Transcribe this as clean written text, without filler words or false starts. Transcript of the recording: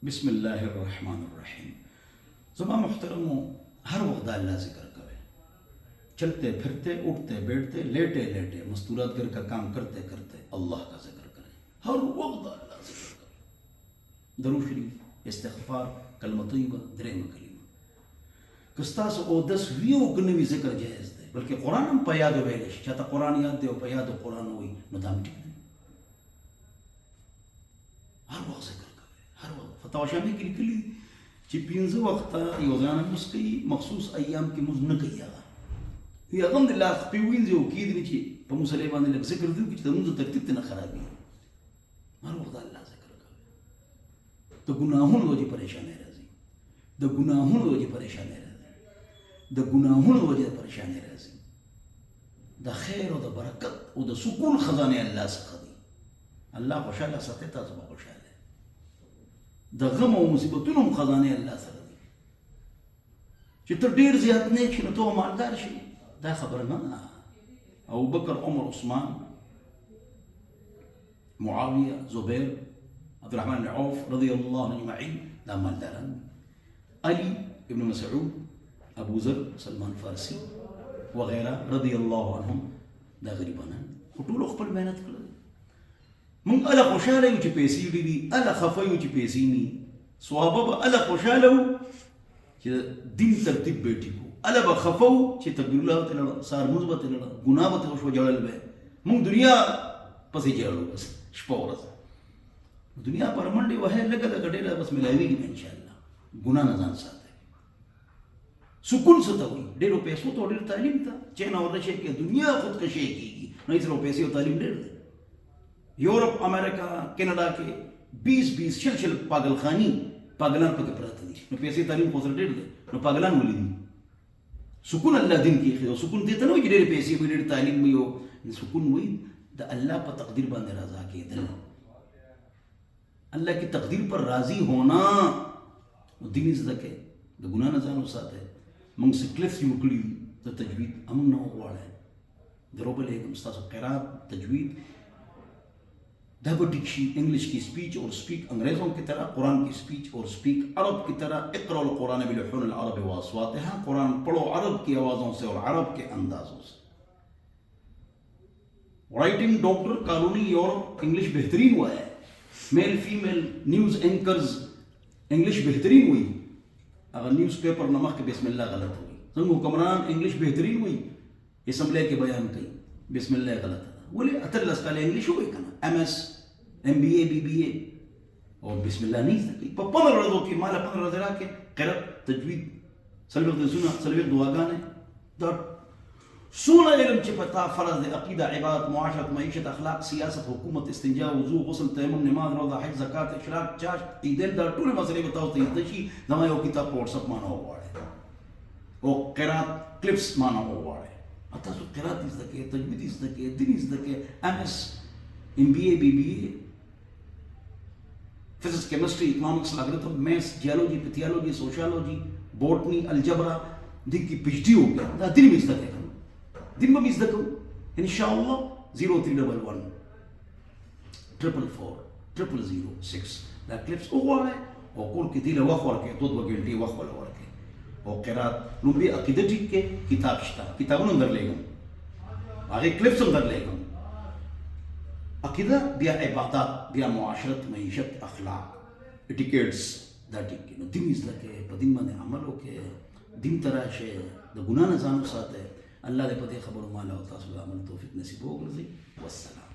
बिस्मिल्लाहिर्रहमानिर्रहीम। ज़ुमा मुहतरमो, हर वक्त अल्लाह ज़िक्र करे, चलते फिरते, उठते बैठते, लेटे लेटे, मस्तूरात घर का काम करते करते अल्लाह का जिक्र करें। हर वक्त अल्लाह ज़िक्र करें। दरूद शरीफ, इस्तिग़फ़ार, कलमा तय्यबा, दरेम कलीमा कस्तास ओ 10 वीओ कनवी जिक्र जायज़ दे, बल्कि कुरान हम पयाद वेलिश चाहता कुरान याद दे ओ पयाद कुरान हुई न दाम ठीक दे। हर वक्त जिक्र करे, हर वक्त फतवा शामी की निकली कि 15 वक्त योजना मुस्की मखसूस अय्याम की मुज न कइया ये अलहमदुलिल्लाह खपीविन जो की दिन की पमुसले बांधे लग जिक्र दो कि मुझ तरतीब न खराबी हर वक्त अल्लाह जिक्र करे तो गुनाहों रोजी परेशान है राजी द गुनाहों रोजी परेशान है राजी द गुनाहों रोजी परेशान है राजी द खैर और द बरकत और द सुकून खजाने अल्लाह से खदी अल्लाह खुशाला सतेता सब खुशाल है द गम और मुसीबतों खजाने अल्लाह से खदी चित्र ढेर ज़्यादा ने कि तो मालदार शी दा खबर ना अबू बकर उमर उस्मान मुआविया जुबैर अब्दुर्रहमान औफ रज़ियल्लाहु अन्हुम अजमईन दा मालदारन अली इब्न मसऊद अबू ज़र सलमान फारसी वगैरह रज़ियल्लाहु अन्हुम दा गरीबान फटूल खपल मेहनत कर من ألا خوشاله يجي بيسي دي ألا خفا يجي بيسيني صوابا ألا خوشاله دين ترتيب بيتيكو ألا بخفاو شيء تقول الله تلا صار مثبت تلا غنابة وشو جلال به من دنيا بس يجلالو بس شپورس دنيا परमंडी वह लगा लगा डेरा बस मिलाएगी में इंशाअल्लाह गुनाह नजान साथ है सुकून से तो हुई डेरो पैसों तो डेर तालीम था चैन और रशे की दुनिया खुद कशे की नहीं सिर्फ पैसे और तालीम डेर यूरोप अमेरिका कनाडा के 20 शिल पागलखानी पागलान पके प्रात दी न पैसे तालीम पोसर डेर दे न पागलान बोली दी सुकून अल्लाह दिन की खिदो सुकून देता ना डेर पैसे भी डेर तालीम भी हो सुकून हुई द अल्लाह पर तकदीर बांधे रजा के दिल अल्लाह की तकदीर पर राजी होना दिन इस दके द गुनाह न जानो साथ है मंग से क्लिफ युकली द तजवीद अमन न हो वाला है दरोबल एक मुस्तास क़िरात तजवीद दबटिक्शी इंग्लिश की स्पीच और स्पीक अंग्रेज़ों की तरह कुरान की स्पीच और स्पीक अरब की तरह इक़राउल कुरान बिलहुनुल अरब व अस्वातिहा कुरान पढ़ो अरब की आवाज़ों से और अरब के अंदाज़ों से writing doctor colony Europe English बेहतरीन हुआ है male female news anchors English बेहतरीन हुई अगर न्यूज़पेपर नमक के बिस्मिल्लाह गलत हुई संग हुक्मरान इंग्लिश बेहतरीन हुई इसम्बले के बयान कई बिस्मिल्लाह गलत बोले अतल का इंग्लिश हुई कना MS MBA BBA और बिस्मिल्लाह नहीं सकी पर 15 रज़ों की माला 15 रज़ा के क़िरात तजवीद सलवत सुना सलवत दुआगाने दर सुना इल्म च पता फर्ज अकीदा इबादत मुआशरत मईशत अखलाक सियासत हुकूमत इस्तिंजा वुजू गुस्ल तयम्मुम नमाज रोज़ा हज ज़कात इशराक चाश ईदेल दर टूल मसले बताओ तशी दमायो किताब व्हाट्सएप माना हो वाले और क़िरात क्लिप्स माना हो वाले अतः तो क़िरात इस दके तजवीद इस दके दिन इस दके MS MBA BBA physics chemistry economics logarithm maths geology pathology sociology botany algebra दिन की PhD हो गया दिन में इस दके दिन में इस दके इंशाअल्लाह 0311 444 0006 दा क्लिप्स हुआ है और कुल की दिल वखवर के दो घंटे वखवर और के और क़िरात लुम्बी अकीदतिक के किताब शिता किताबों अंदर लेगम आगे क्लिप्स अंदर लेगम अकीदा बिया इबादत बिया मुआशरत मईशत अखलाक एटिकेट्स दैट इक दिन इस लके पदिन में अमल के दिन तराशे द गुनाह न जानो साथ है अल्लाह दे पदे खबर माला होता सुबह अमल तौफीक नसीब हो गई वस्सलाम।